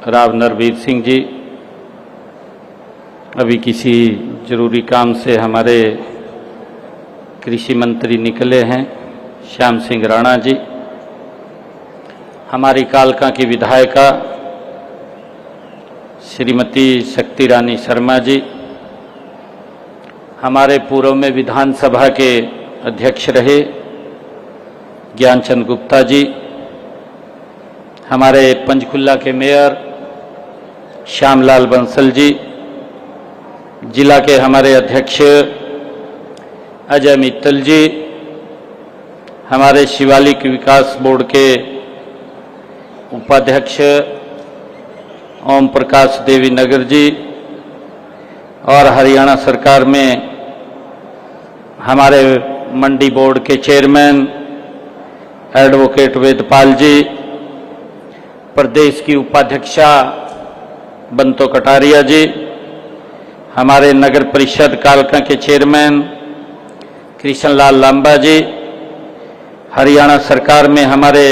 राव नरवीर सिंह जी अभी किसी जरूरी काम से हमारे कृषि मंत्री निकले हैं, श्याम सिंह राणा जी, हमारी कालका की विधायिका श्रीमती शक्ति रानी शर्मा जी, हमारे पूर्व में विधानसभा के अध्यक्ष रहे ज्ञानचंद गुप्ता जी, हमारे पंचकुला के मेयर श्यामलाल बंसल जी, जिला के हमारे अध्यक्ष अजय मित्तल जी, हमारे शिवालिक विकास बोर्ड के उपाध्यक्ष ओम प्रकाश देवी नगर जी और हरियाणा सरकार में हमारे मंडी बोर्ड के चेयरमैन एडवोकेट वेदपाल जी, प्रदेश की उपाध्यक्षा बंतो कटारिया जी, हमारे नगर परिषद कालका के चेयरमैन कृष्णलाल लांबा जी, हरियाणा सरकार में हमारे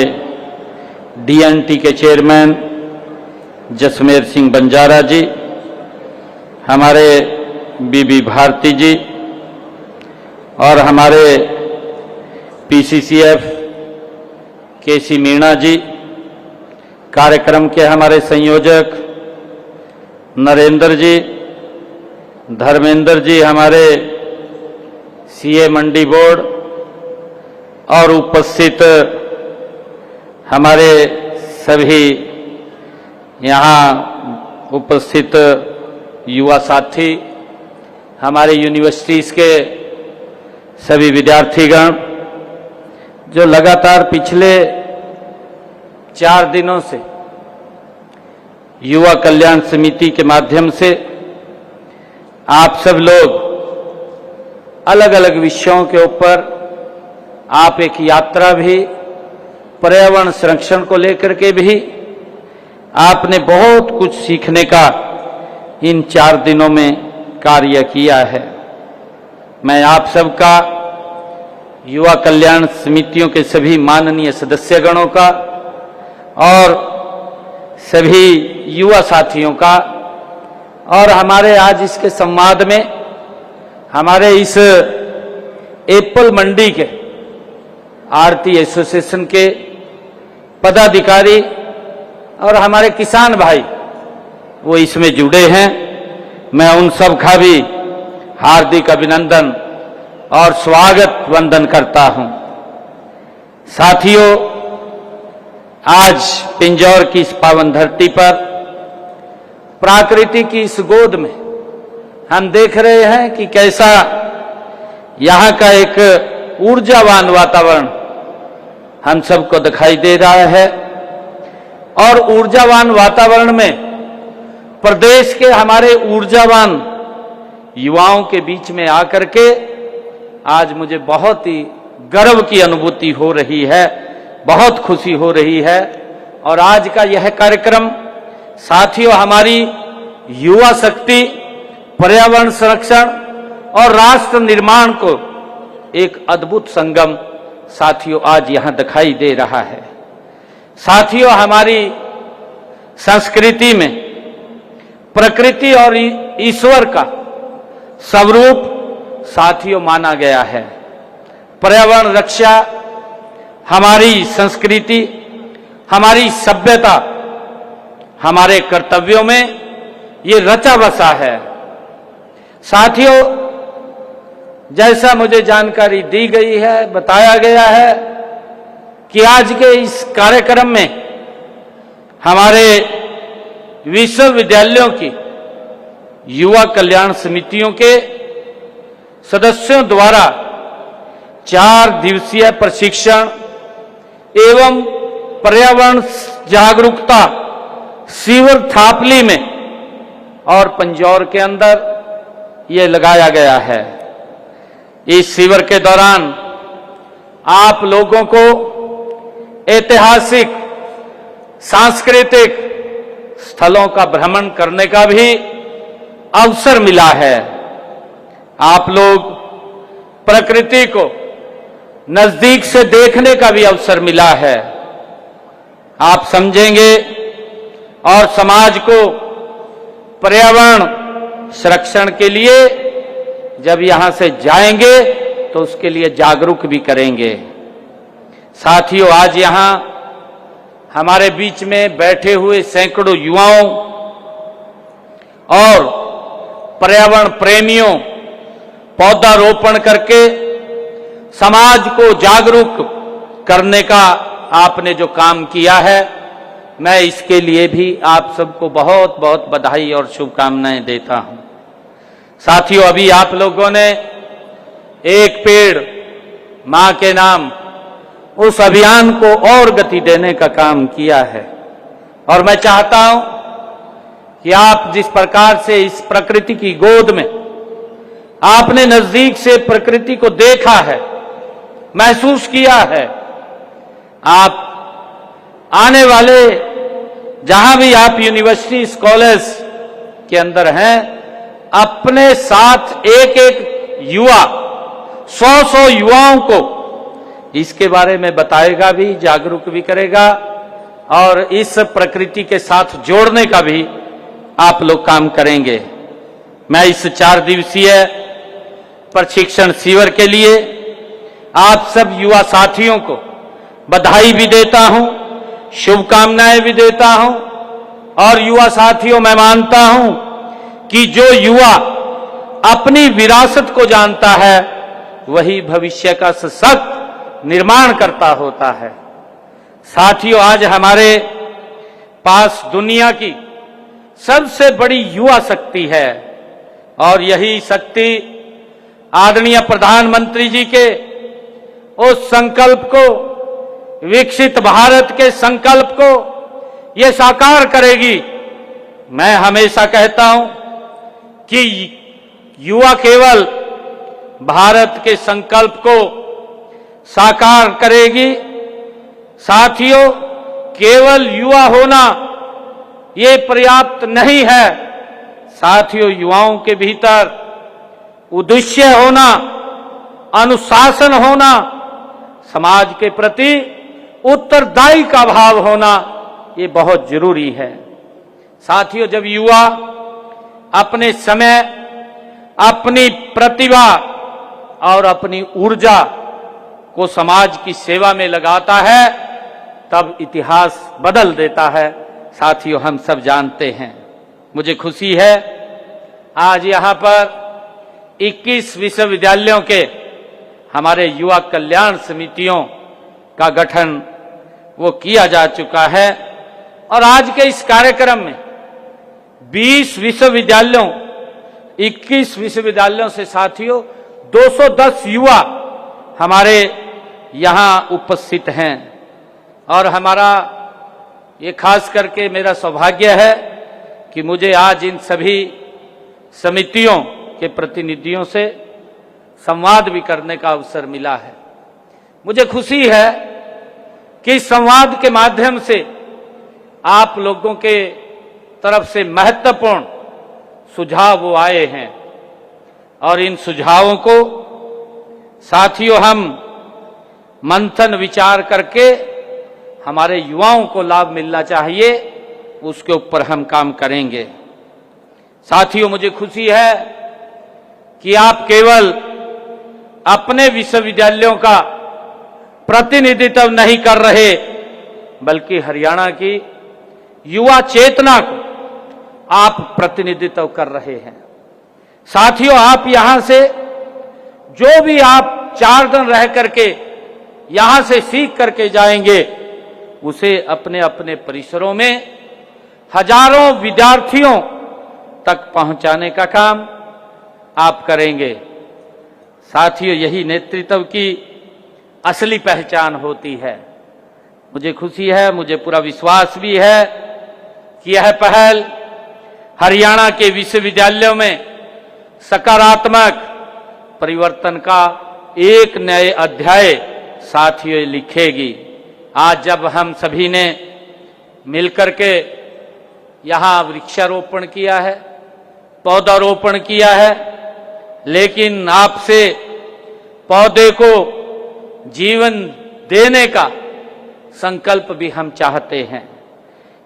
डीएनटी के चेयरमैन जसमेर सिंह बंजारा जी, हमारे बीबी भारती जी और हमारे पीसीसीएफ केसी मीणा जी, कार्यक्रम के हमारे संयोजक नरेंद्र जी, धर्मेंद्र जी, हमारे सीए मंडी बोर्ड और उपस्थित हमारे सभी यहाँ उपस्थित युवा साथी, हमारे यूनिवर्सिटीज़ के सभी विद्यार्थीगण जो लगातार पिछले 4 दिनों से युवा कल्याण समिति के माध्यम से आप सब लोग अलग अलग विषयों के ऊपर आप एक यात्रा भी पर्यावरण संरक्षण को लेकर के भी आपने बहुत कुछ सीखने का इन 4 दिनों में कार्य किया है। मैं आप सबका युवा कल्याण समितियों के सभी माननीय सदस्यगणों का और सभी युवा साथियों का और हमारे आज इसके संवाद में हमारे इस एप्पल मंडी के आरती एसोसिएशन के पदाधिकारी और हमारे किसान भाई वो इसमें जुड़े हैं, मैं उन सब का भी हार्दिक अभिनंदन और स्वागत वंदन करता हूं। साथियों, आज पिंजौर की इस पावन धरती पर प्रकृति की इस गोद में हम देख रहे हैं कि कैसा यहाँ का एक ऊर्जावान वातावरण हम सबको दिखाई दे रहा है और ऊर्जावान वातावरण में प्रदेश के हमारे ऊर्जावान युवाओं के बीच में आकर के आज मुझे बहुत ही गर्व की अनुभूति हो रही है, बहुत खुशी हो रही है। और आज का यह कार्यक्रम साथियों हमारी युवा शक्ति, पर्यावरण संरक्षण और राष्ट्र निर्माण को एक अद्भुत संगम साथियों आज यहां दिखाई दे रहा है। साथियों, हमारी संस्कृति में प्रकृति और ईश्वर का स्वरूप साथियों माना गया है। पर्यावरण रक्षा हमारी संस्कृति, हमारी सभ्यता, हमारे कर्तव्यों में ये रचा बसा है। साथियों, जैसा मुझे जानकारी दी गई है, बताया गया है कि आज के इस कार्यक्रम में हमारे विश्वविद्यालयों की युवा कल्याण समितियों के सदस्यों द्वारा 4 दिवसीय प्रशिक्षण एवं पर्यावरण जागरूकता शिविर थापली में और पिंजौर के अंदर ये लगाया गया है। इस शिविर के दौरान आप लोगों को ऐतिहासिक, सांस्कृतिक स्थलों का भ्रमण करने का भी अवसर मिला है। आप लोग प्रकृति को नजदीक से देखने का भी अवसर मिला है। आप समझेंगे और समाज को पर्यावरण संरक्षण के लिए जब यहां से जाएंगे तो उसके लिए जागरूक भी करेंगे। साथियों, आज यहां हमारे बीच में बैठे हुए सैकड़ों युवाओं और पर्यावरण प्रेमियों पौधारोपण करके समाज को जागरूक करने का आपने जो काम किया है, मैं इसके लिए भी आप सबको बहुत बहुत बधाई और शुभकामनाएं देता हूं। साथियों, अभी आप लोगों ने एक पेड़ मां के नाम उस अभियान को और गति देने का काम किया है और मैं चाहता हूं कि आप जिस प्रकार से इस प्रकृति की गोद में आपने नजदीक से प्रकृति को देखा है, महसूस किया है, आप आने वाले जहां भी आप यूनिवर्सिटी कॉलेज के अंदर हैं, अपने साथ एक एक युवा 100 युवाओं को इसके बारे में बताएगा भी, जागरूक भी करेगा और इस प्रकृति के साथ जोड़ने का भी आप लोग काम करेंगे। मैं इस 4 दिवसीय प्रशिक्षण शिविर के लिए आप सब युवा साथियों को बधाई भी देता हूं, शुभकामनाएं भी देता हूं और युवा साथियों, मैं मानता हूं कि जो युवा अपनी विरासत को जानता है वही भविष्य का सशक्त निर्माण करता होता है। साथियों, आज हमारे पास दुनिया की सबसे बड़ी युवा शक्ति है और यही शक्ति आदरणीय प्रधानमंत्री जी के उस संकल्प को, विकसित भारत के संकल्प को ये साकार करेगी। मैं हमेशा कहता हूं कि युवा केवल भारत के संकल्प को साकार करेगी। साथियों, केवल युवा होना ये पर्याप्त नहीं है। साथियों, युवाओं के भीतर उद्देश्य होना, अनुशासन होना, समाज के प्रति उत्तरदायी का भाव होना ये बहुत जरूरी है। साथियों, जब युवा अपने समय, अपनी प्रतिभा और अपनी ऊर्जा को समाज की सेवा में लगाता है तब इतिहास बदल देता है। साथियों, हम सब जानते हैं। मुझे खुशी है आज यहां पर 21 विश्वविद्यालयों के हमारे युवा कल्याण समितियों का गठन वो किया जा चुका है और आज के इस कार्यक्रम में 20 विश्वविद्यालयों, 21 विश्वविद्यालयों से साथियों 210 युवा हमारे यहां उपस्थित हैं और हमारा ये खास करके मेरा सौभाग्य है कि मुझे आज इन सभी समितियों के प्रतिनिधियों से संवाद भी करने का अवसर मिला है। मुझे खुशी है कि संवाद के माध्यम से आप लोगों के तरफ से महत्वपूर्ण सुझाव वो आए हैं और इन सुझावों को साथियों हम मंथन विचार करके हमारे युवाओं को लाभ मिलना चाहिए, उसके ऊपर हम काम करेंगे। साथियों, मुझे खुशी है कि आप केवल अपने विश्वविद्यालयों का प्रतिनिधित्व नहीं कर रहे बल्कि हरियाणा की युवा चेतना को आप प्रतिनिधित्व कर रहे हैं। साथियों, आप यहां से जो भी आप 4 दिन रह करके यहां से सीख करके जाएंगे उसे अपने अपने परिसरों में हजारों विद्यार्थियों तक पहुंचाने का काम आप करेंगे। साथियों, यही नेतृत्व की असली पहचान होती है। मुझे खुशी है, मुझे पूरा विश्वास भी है कि यह पहल हरियाणा के विश्वविद्यालयों में सकारात्मक परिवर्तन का एक नए अध्याय साथियों लिखेगी। आज जब हम सभी ने मिलकर के यहाँ वृक्षारोपण किया है, पौधारोपण किया है, लेकिन आपसे पौधे को जीवन देने का संकल्प भी हम चाहते हैं।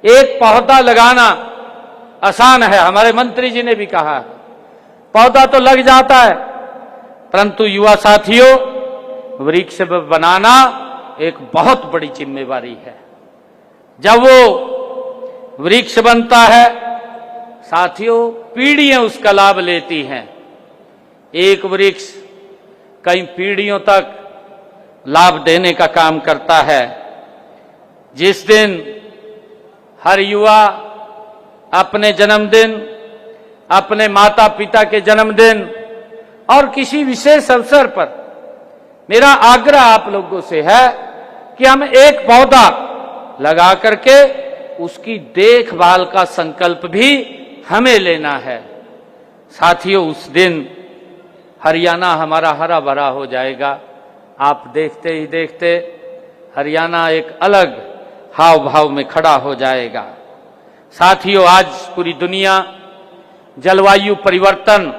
एक पौधा लगाना आसान है, हमारे मंत्री जी ने भी कहा, पौधा तो लग जाता है, परंतु युवा साथियों वृक्ष बनाना एक बहुत बड़ी जिम्मेवारी है। जब वो वृक्ष बनता है साथियों, पीढ़ियां उसका लाभ लेती हैं। एक वृक्ष कई पीढ़ियों तक लाभ देने का काम करता है। जिस दिन हर युवा अपने जन्मदिन, अपने माता पिता के जन्मदिन और किसी विशेष अवसर पर, मेरा आग्रह आप लोगों से है कि हम एक पौधा लगा करके उसकी देखभाल का संकल्प भी हमें लेना है। साथियों उस दिन हरियाणा हमारा हरा भरा हो जाएगा। आप देखते ही देखते हरियाणा एक अलग हाव भाव में खड़ा हो जाएगा। साथियों आज पूरी दुनिया जलवायु परिवर्तन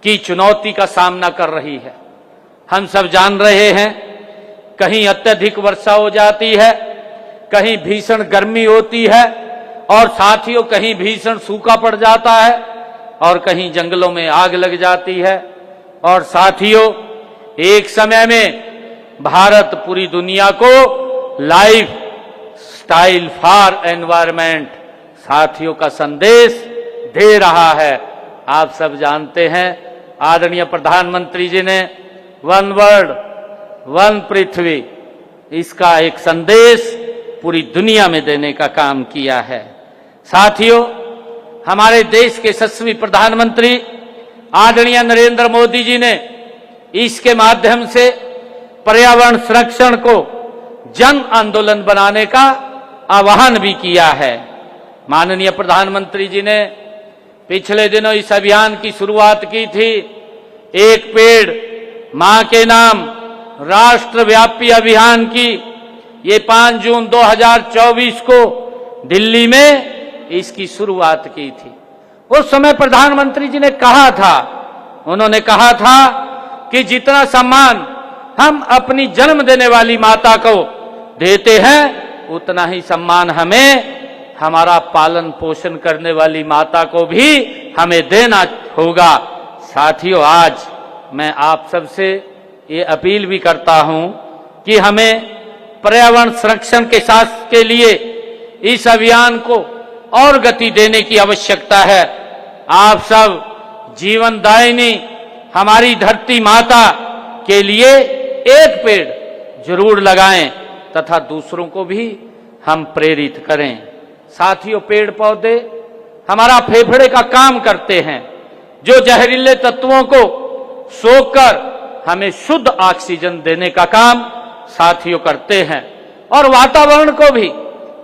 की चुनौती का सामना कर रही है। हम सब जान रहे हैं, कहीं अत्यधिक वर्षा हो जाती है, कहीं भीषण गर्मी होती है और साथियों कहीं भीषण सूखा पड़ जाता है और कहीं जंगलों में आग लग जाती है। और साथियों एक समय में भारत पूरी दुनिया को लाइफ स्टाइल फॉर एनवायरमेंट साथियों का संदेश दे रहा है। आप सब जानते हैं आदरणीय प्रधानमंत्री जी ने वन वर्ल्ड वन पृथ्वी इसका एक संदेश पूरी दुनिया में देने का काम किया है। साथियों हमारे देश के यशस्वी प्रधानमंत्री आदरणीय नरेंद्र मोदी जी ने इसके माध्यम से पर्यावरण संरक्षण को जन आंदोलन बनाने का आह्वान भी किया है। माननीय प्रधानमंत्री जी ने पिछले दिनों इस अभियान की शुरुआत की थी, एक पेड़ मां के नाम राष्ट्रव्यापी अभियान की। ये 5 जून 2024 को दिल्ली में इसकी शुरुआत की थी। उस समय प्रधानमंत्री जी ने कहा था, उन्होंने कहा था कि जितना सम्मान हम अपनी जन्म देने वाली माता को देते हैं उतना ही सम्मान हमें हमारा पालन पोषण करने वाली माता को भी हमें देना होगा। साथियों आज मैं आप सबसे ये अपील भी करता हूं कि हमें पर्यावरण संरक्षण के साथ के लिए इस अभियान को और गति देने की आवश्यकता है। आप सब जीवनदायिनी हमारी धरती माता के लिए एक पेड़ जरूर लगाएं तथा दूसरों को भी हम प्रेरित करें। साथियों पेड़ पौधे हमारा फेफड़े का काम करते हैं, जो जहरीले तत्वों को सोखकर हमें शुद्ध ऑक्सीजन देने का काम साथियों करते हैं और वातावरण को भी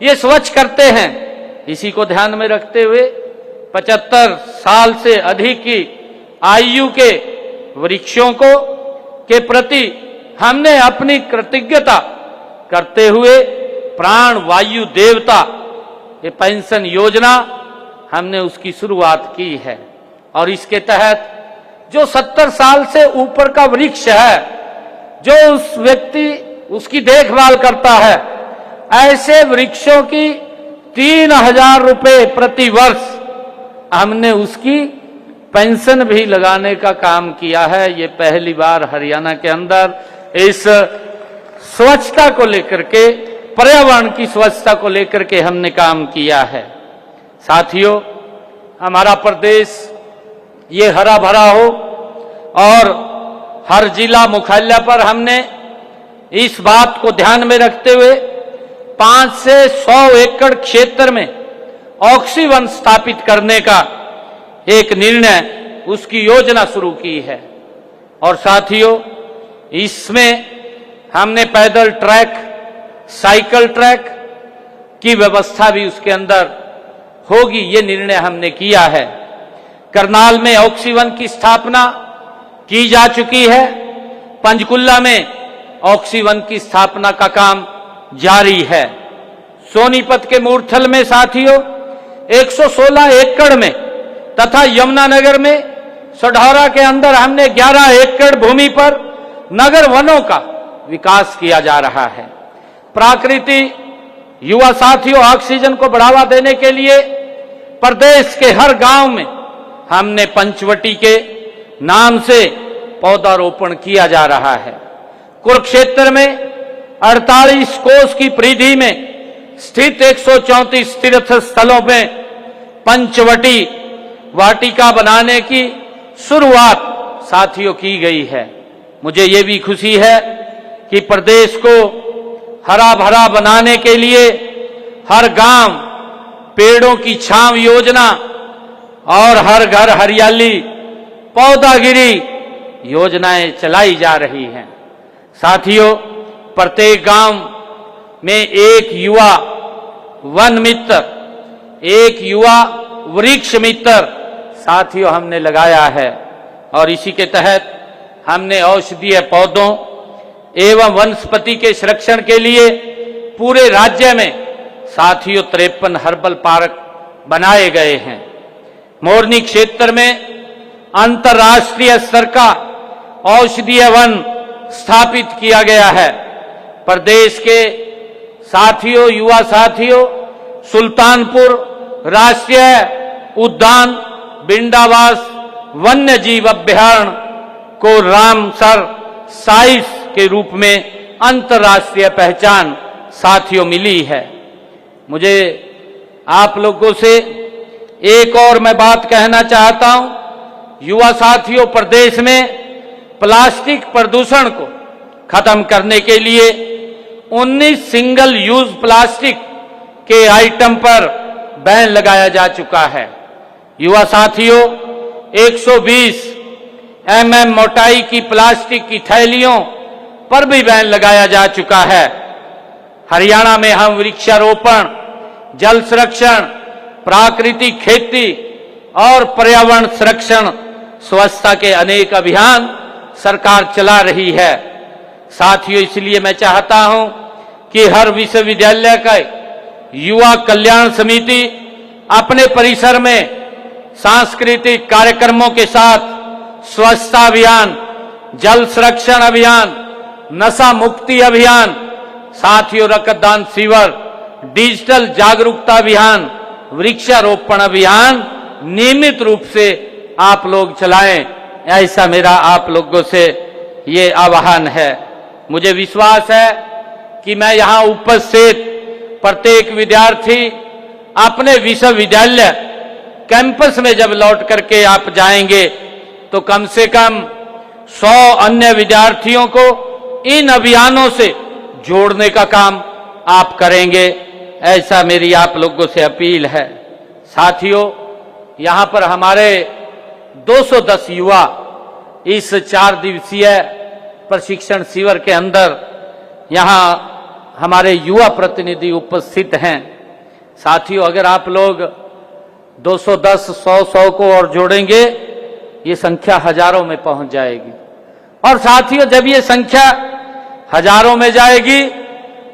ये स्वच्छ करते हैं। इसी को ध्यान में रखते हुए 75 साल से अधिक की आयु के वृक्षों को के प्रति हमने अपनी कृतज्ञता करते हुए प्राण वायु देवता ये पेंशन योजना हमने उसकी शुरुआत की है। और इसके तहत जो 70 साल से ऊपर का वृक्ष है, जो उस व्यक्ति उसकी देखभाल करता है, ऐसे वृक्षों की 3000 रुपए प्रति वर्ष हमने उसकी पेंशन भी लगाने का काम किया है। ये पहली बार हरियाणा के अंदर इस स्वच्छता को लेकर के, पर्यावरण की स्वच्छता को लेकर के हमने काम किया है। साथियों हमारा प्रदेश ये हरा भरा हो और हर जिला मुख्यालय पर हमने इस बात को ध्यान में रखते हुए 5 से 100 एकड़ क्षेत्र में ऑक्सीवन स्थापित करने का एक निर्णय, उसकी योजना शुरू की है। और साथियों इसमें हमने पैदल ट्रैक, साइकिल ट्रैक की व्यवस्था भी उसके अंदर होगी, ये निर्णय हमने किया है। करनाल में ऑक्सीवन की स्थापना की जा चुकी है, पंचकुला में ऑक्सीवन की स्थापना का काम जारी है। सोनीपत के मूर्थल में साथियों 116 एकड़ में तथा यमुनानगर में सढौरा के अंदर हमने 11 एकड़ भूमि पर नगर वनों का विकास किया जा रहा है। प्राकृति युवा साथियों, ऑक्सीजन को बढ़ावा देने के लिए प्रदेश के हर गांव में हमने पंचवटी के नाम से पौधारोपण किया जा रहा है। कुरुक्षेत्र में 48 कोस की परिधि में स्थित 134 तीर्थ स्थलों में पंचवटी वाटिका बनाने की शुरुआत साथियों की गई है। मुझे ये भी खुशी है कि प्रदेश को हरा भरा बनाने के लिए हर गांव पेड़ों की छांव योजना और हर घर हरियाली पौधागिरी योजनाएं चलाई जा रही हैं। साथियों, प्रत्येक गांव में एक युवा वन मित्र, एक युवा वृक्ष मित्र साथियों हमने लगाया है और इसी के तहत हमने औषधीय पौधों एवं वनस्पति के संरक्षण के लिए पूरे राज्य में साथियों 53 हर्बल पार्क बनाए गए हैं। मोरनी क्षेत्र में अंतर्राष्ट्रीय स्तर का औषधीय वन स्थापित किया गया है। प्रदेश के साथियों, युवा साथियों, सुल्तानपुर राष्ट्रीय उद्यान बिंडावास वन्य जीव अभ्यारण्य को रामसर साइट्स के रूप में अंतर्राष्ट्रीय पहचान साथियों मिली है। मुझे आप लोगों से एक और मैं बात कहना चाहता हूं। युवा साथियों, प्रदेश में प्लास्टिक प्रदूषण को खत्म करने के लिए 19 सिंगल यूज प्लास्टिक के आइटम पर बैन लगाया जा चुका है। युवा साथियों, 120 mm मोटाई की प्लास्टिक की थैलियों पर भी बैन लगाया जा चुका है। हरियाणा में हम वृक्षारोपण, जल संरक्षण, प्राकृतिक खेती और पर्यावरण संरक्षण स्वच्छता के अनेक अभियान सरकार चला रही है। साथियों, इसलिए मैं चाहता हूं कि हर विश्वविद्यालय का युवा कल्याण समिति अपने परिसर में सांस्कृतिक कार्यक्रमों के साथ स्वच्छता अभियान, जल संरक्षण अभियान, नशा मुक्ति अभियान, साथियों रक्तदान शिविर, डिजिटल जागरूकता अभियान, वृक्षारोपण अभियान नियमित रूप से आप लोग चलाएं, ऐसा मेरा आप लोगों से ये आह्वान है। मुझे विश्वास है कि मैं यहां उपस्थित प्रत्येक विद्यार्थी अपने विश्वविद्यालय कैंपस में जब लौट करके आप जाएंगे तो कम से कम 100 अन्य विद्यार्थियों को इन अभियानों से जोड़ने का काम आप करेंगे, ऐसा मेरी आप लोगों से अपील है। साथियों, यहां पर हमारे 210 युवा इस 4 दिवसीय प्रशिक्षण शिविर के अंदर यहां हमारे युवा प्रतिनिधि उपस्थित हैं। साथियों, अगर आप लोग 210, 100 को और जोड़ेंगे, ये संख्या हजारों में पहुंच जाएगी। और साथियों, जब ये संख्या हजारों में जाएगी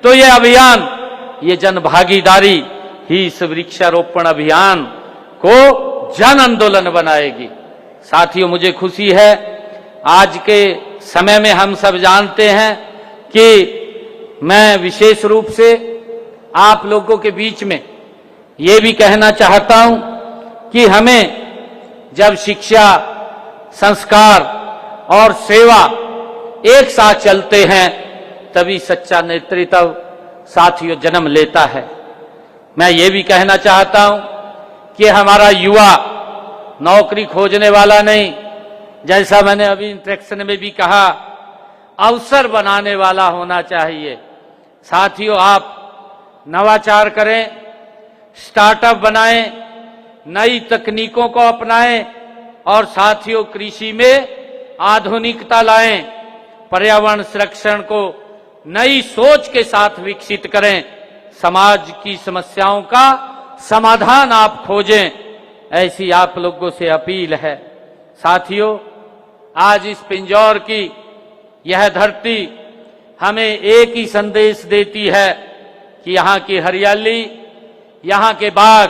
तो ये अभियान, ये जन भागीदारी ही इस वृक्षारोपण अभियान को जन आंदोलन बनाएगी। साथियों, मुझे खुशी है, आज के समय में हम सब जानते हैं कि मैं विशेष रूप से आप लोगों के बीच में ये भी कहना चाहता हूं कि हमें जब शिक्षा, संस्कार और सेवा एक साथ चलते हैं तभी सच्चा नेतृत्व साथियों जन्म लेता है। मैं ये भी कहना चाहता हूं कि हमारा युवा नौकरी खोजने वाला नहीं, जैसा मैंने अभी इंट्रैक्शन में भी कहा, अवसर बनाने वाला होना चाहिए। साथियों, आप नवाचार करें, स्टार्टअप बनाएं, नई तकनीकों को अपनाएं और साथियों कृषि में आधुनिकता लाएं, पर्यावरण संरक्षण को नई सोच के साथ विकसित करें, समाज की समस्याओं का समाधान आप खोजें, ऐसी आप लोगों से अपील है। साथियों, आज इस पिंजौर की यह धरती हमें एक ही संदेश देती है कि यहाँ की हरियाली, यहाँ के बाग,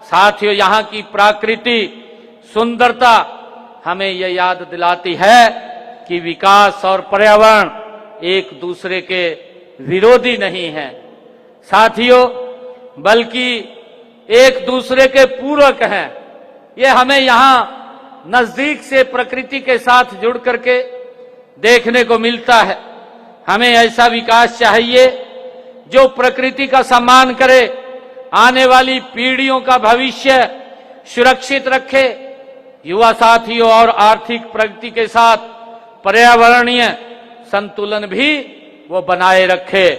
साथियों यहाँ की प्रकृति सुंदरता हमें यह याद दिलाती है कि विकास और पर्यावरण एक दूसरे के विरोधी नहीं है। साथियों, बल्कि एक दूसरे के पूरक हैं। ये हमें यहां नजदीक से प्रकृति के साथ जुड़ करके देखने को मिलता है। हमें ऐसा विकास चाहिए जो प्रकृति का सम्मान करे, आने वाली पीढ़ियों का भविष्य सुरक्षित रखे, युवा साथियों और आर्थिक प्रगति के साथ पर्यावरणीय संतुलन भी वो बनाए रखे।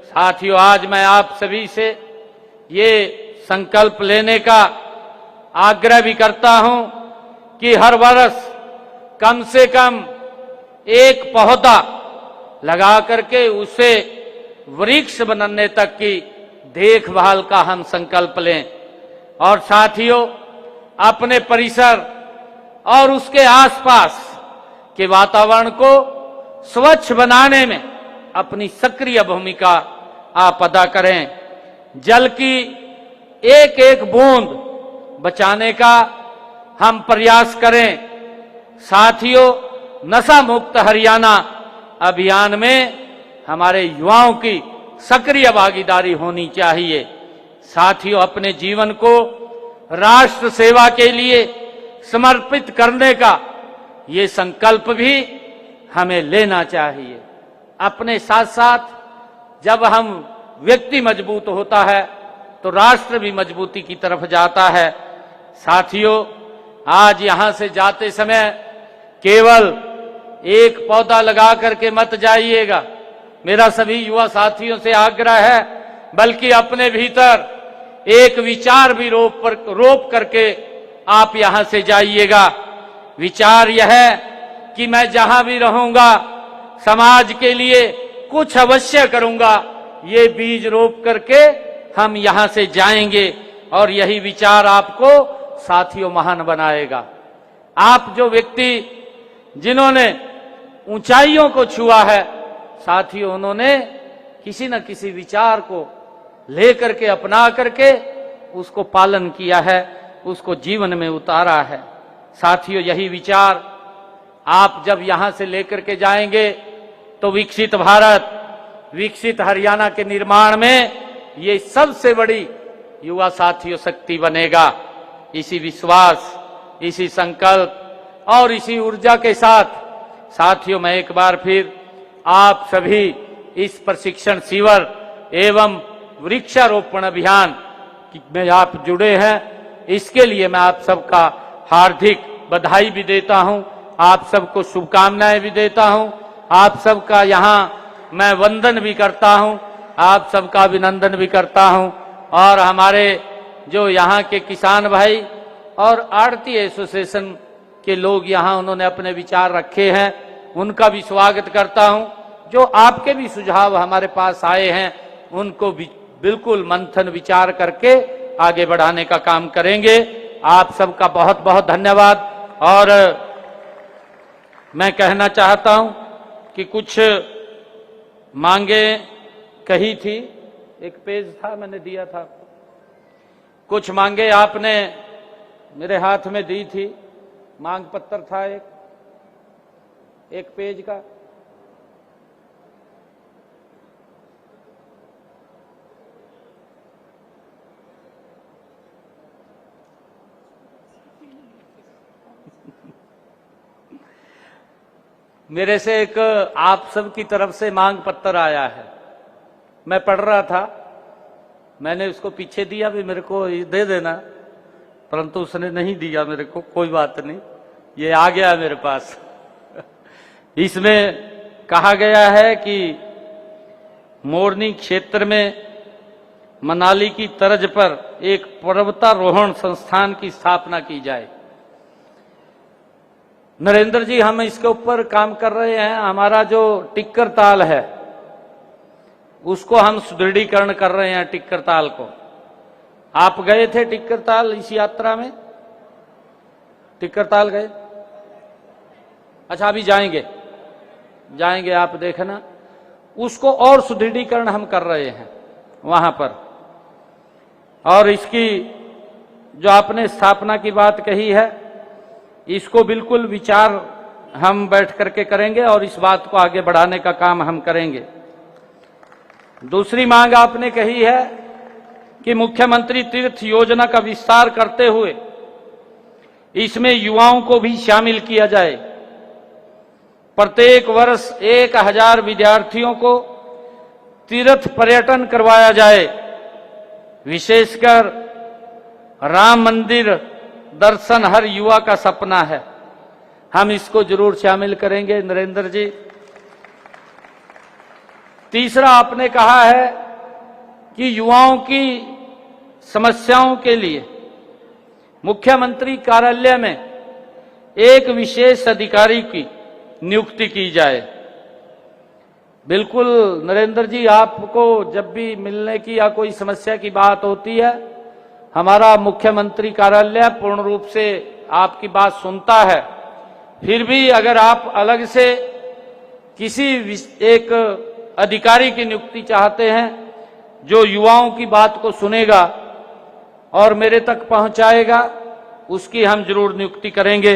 साथियों, आज मैं आप सभी से ये संकल्प लेने का आग्रह भी करता हूं कि हर वर्ष कम से कम एक पौधा लगा करके उसे वृक्ष बनने तक की देखभाल का हम संकल्प लें। और साथियों, अपने परिसर और उसके आसपास के वातावरण को स्वच्छ बनाने में अपनी सक्रिय भूमिका आप अदा करें। जल की एक एक बूंद बचाने का हम प्रयास करें। साथियों, नशा मुक्त हरियाणा अभियान में हमारे युवाओं की सक्रिय भागीदारी होनी चाहिए। साथियों, अपने जीवन को राष्ट्र सेवा के लिए समर्पित करने का ये संकल्प भी हमें लेना चाहिए। अपने साथ साथ जब हम व्यक्ति मजबूत होता है तो राष्ट्र भी मजबूती की तरफ जाता है। साथियों, आज यहां से जाते समय केवल एक पौधा लगा करके मत जाइएगा। मेरा सभी युवा साथियों से आग्रह है, बल्कि अपने भीतर एक विचार भी रोप करके आप यहां से जाइएगा। विचार यह है कि मैं जहां भी रहूंगा समाज के लिए कुछ अवश्य करूंगा। ये बीज रोप करके हम यहां से जाएंगे और यही विचार आपको साथियों महान बनाएगा। आप जो व्यक्ति जिन्होंने ऊंचाइयों को छुआ है, साथियों, उन्होंने किसी न किसी विचार को लेकर के अपना करके उसको पालन किया है, उसको जीवन में उतारा है। साथियों, यही विचार आप जब यहां से लेकर के जाएंगे तो विकसित भारत, विकसित हरियाणा के निर्माण में ये सबसे बड़ी युवा साथियों शक्ति बनेगा। इसी विश्वास, इसी संकल्प और इसी ऊर्जा के साथ साथियों, मैं एक बार फिर आप सभी इस प्रशिक्षण शिविर एवं वृक्षारोपण अभियान में आप जुड़े हैं, इसके लिए मैं आप सबका हार्दिक बधाई भी देता हूं, आप सबको शुभकामनाएं भी देता हूं, आप सबका यहां मैं वंदन भी करता हूं, आप सबका अभिनंदन भी करता हूं। और हमारे जो यहां के किसान भाई और आड़ती एसोसिएशन के लोग यहां उन्होंने अपने विचार रखे हैं, उनका भी स्वागत करता हूं। जो आपके भी सुझाव हमारे पास आए हैं उनको भी बिल्कुल मंथन विचार करके आगे बढ़ाने का काम करेंगे। आप सबका बहुत बहुत धन्यवाद। और मैं कहना चाहता हूं कि कुछ मांगे कही थी, एक पेज था मैंने दिया था, कुछ मांगे आपने मेरे हाथ में दी थी, मांग पत्र था एक पेज का। मेरे से एक आप सब की तरफ से मांग पत्र आया है, मैं पढ़ रहा था, मैंने उसको पीछे दिया भी मेरे को दे देना, परंतु उसने नहीं दिया मेरे को। कोई बात नहीं, ये आ गया मेरे पास। इसमें कहा गया है कि मोरनी क्षेत्र में मनाली की तर्ज पर एक पर्वतारोहण संस्थान की स्थापना की जाए। नरेंद्र जी, हम इसके ऊपर काम कर रहे हैं। हमारा जो टिक्कर ताल है उसको हम सुदृढ़ीकरण कर रहे हैं। टिक्कर ताल को आप गए थे? टिक्कर ताल इस यात्रा में टिक्कर ताल गए? अच्छा, अभी जाएंगे आप देखना। उसको और सुदृढ़ीकरण हम कर रहे हैं वहां पर। और इसकी जो आपने स्थापना की बात कही है, इसको बिल्कुल विचार हम बैठ करके करेंगे और इस बात को आगे बढ़ाने का काम हम करेंगे। दूसरी मांग आपने कही है कि मुख्यमंत्री तीर्थ योजना का विस्तार करते हुए इसमें युवाओं को भी शामिल किया जाए। प्रत्येक वर्ष 1000 विद्यार्थियों को तीर्थ पर्यटन करवाया जाए। विशेषकर राम मंदिर दर्शन हर युवा का सपना है, हम इसको जरूर शामिल करेंगे नरेंद्र जी। तीसरा आपने कहा है कि युवाओं की समस्याओं के लिए मुख्यमंत्री कार्यालय में एक विशेष अधिकारी की नियुक्ति की जाए। बिल्कुल नरेंद्र जी, आपको जब भी मिलने की या कोई समस्या की बात होती है, हमारा मुख्यमंत्री कार्यालय पूर्ण रूप से आपकी बात सुनता है। फिर भी अगर आप अलग से किसी एक अधिकारी की नियुक्ति चाहते हैं जो युवाओं की बात को सुनेगा और मेरे तक पहुंचाएगा, उसकी हम जरूर नियुक्ति करेंगे।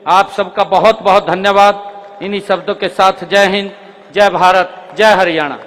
आप सबका बहुत बहुत धन्यवाद। इन्हीं शब्दों के साथ जय हिंद, जय भारत, जय हरियाणा।